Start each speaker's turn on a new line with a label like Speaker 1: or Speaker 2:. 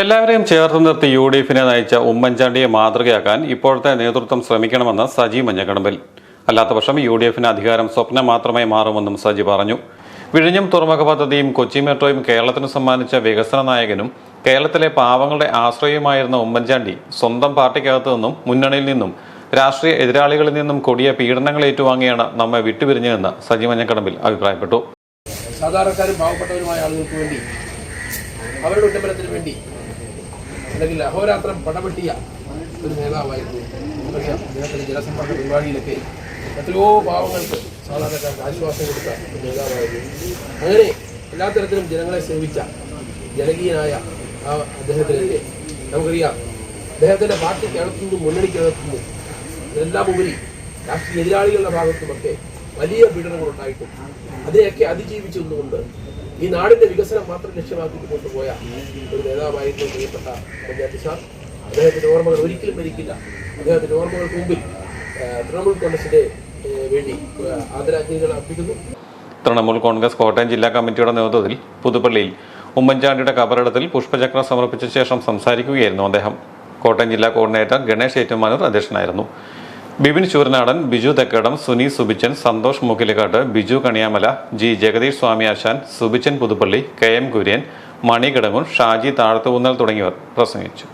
Speaker 1: എല്ലാവരെയും ചേർത്ത് നിർത്തി UDF-നെ നയിച്ച ഉമ്മൻചാണ്ടിയെ മാതൃകയാക്കാൻ ഇപ്പോഴത്തെ നേതൃത്വം ശ്രമിക്കണമെന്ന് സജി മഞ്ഞക്കടമ്പിൽ. അല്ലാത്തപക്ഷം UDF-ന് അധികാരം സ്വപ്നം മാത്രമായി മാറുമെന്നും സജി പറഞ്ഞു. വിഴിഞ്ഞം തുറമുഖ പദ്ധതിയും കൊച്ചി മെട്രോയും കേരളത്തിന് സമ്മാനിച്ച വികസന നായകനും കേരളത്തിലെ പാവങ്ങളുടെ ആശ്രയമായിരുന്ന ഉമ്മൻചാണ്ടി സ്വന്തം പാർട്ടിക്കകത്തു നിന്നും മുന്നണിയിൽ നിന്നും രാഷ്ട്രീയ എതിരാളികളിൽ നിന്നും കൊടിയ പീഡനങ്ങൾ ഏറ്റുവാങ്ങിയാണ് നമ്മെ വിട്ടുപിരിഞ്ഞതെന്ന് സജി മഞ്ഞക്കടമ്പിൽ അഭിപ്രായപ്പെട്ടു.
Speaker 2: സാധാരണക്കാരും പാവപ്പെട്ടവരുമായ ആളുകൾക്ക് വേണ്ടി, അവരുടെ ഉന്നമനത്തിന് വേണ്ടി അല്ലെങ്കിൽ അഹോരാത്രം പടപെട്ടിയ ഒരു നേതാവായിരുന്നു. പക്ഷേ അദ്ദേഹത്തിന്റെ ജനസമ്പർക്ക പരിപാടിയിലൊക്കെ എത്രയോ പാവങ്ങൾക്ക്, സാധാരണക്കാർക്ക് ആശ്വാസം കൊടുത്ത ഒരു നേതാവായിരുന്നു. അങ്ങനെ എല്ലാ തരത്തിലും ജനങ്ങളെ സേവിച്ച ജനകീയനായ ആ അദ്ദേഹത്തിനെതിരെ നമുക്കറിയാം, അദ്ദേഹത്തിന്റെ പാർട്ടിക്കകത്തുനിന്നും മുന്നണിക്കകത്തുനിന്നും ഇതെല്ലാം ഉപരി രാഷ്ട്രീയ എതിരാളികളുടെ ഭാഗത്തുമൊക്കെ വലിയ പീഡനങ്ങൾ ഉണ്ടായിട്ടും അതിനെയൊക്കെ അതിജീവിച്ചുകൊണ്ട് ഈ നാടിന്റെ വികസനം മാത്രം ലക്ഷ്യമാക്കി കൊണ്ടുപോയ ഒരു നേതാവായിരുന്നു പ്രിയപ്പെട്ട ഉമ്മൻചാണ്ടി സാർ. അദ്ദേഹത്തിന്റെ ഓർമ്മകൾ ഒരിക്കലും മരിക്കില്ല. അദ്ദേഹത്തിന്റെ ഓർമ്മകൾക്ക് മുമ്പിൽ തൃണമൂൽ കോൺഗ്രസിന്റെ വേണ്ടി ആദരാഞ്ജലികൾ അർപ്പിക്കുന്നു.
Speaker 1: തൃണമൂൽ കോൺഗ്രസ് കോട്ടയം ജില്ലാ കമ്മിറ്റിയുടെ നേതൃത്വത്തിൽ പുതുപ്പള്ളിയിൽ ഉമ്മൻചാണ്ടിയുടെ കബറിടത്തിൽ പുഷ്പചക്രം സമർപ്പിച്ച ശേഷം സംസാരിക്കുകയായിരുന്നു അദ്ദേഹം. കോട്ടയം ജില്ലാ കോർഡിനേറ്റർ ഗണേഷ് ഏറ്റുമാനൂർ അധ്യക്ഷനായിരുന്നു. ബിബിൻ ശൂരനാടൻ, ബിജു തെക്കടം, സുനി സുബിച്ചൻ, സന്തോഷ് മുക്കിലിക്കാട്ട്, ബിജു കണിയാമല, ജി ജഗദീഷ് സ്വാമി ആശാൻ, സുബിച്ചൻ പുതുപ്പള്ളി, KM കുര്യൻ, മണി കിടങ്ങൂർ, ഷാജി താഴത്തുകുന്നൽ തുടങ്ങിയവർ പ്രസംഗിച്ചു.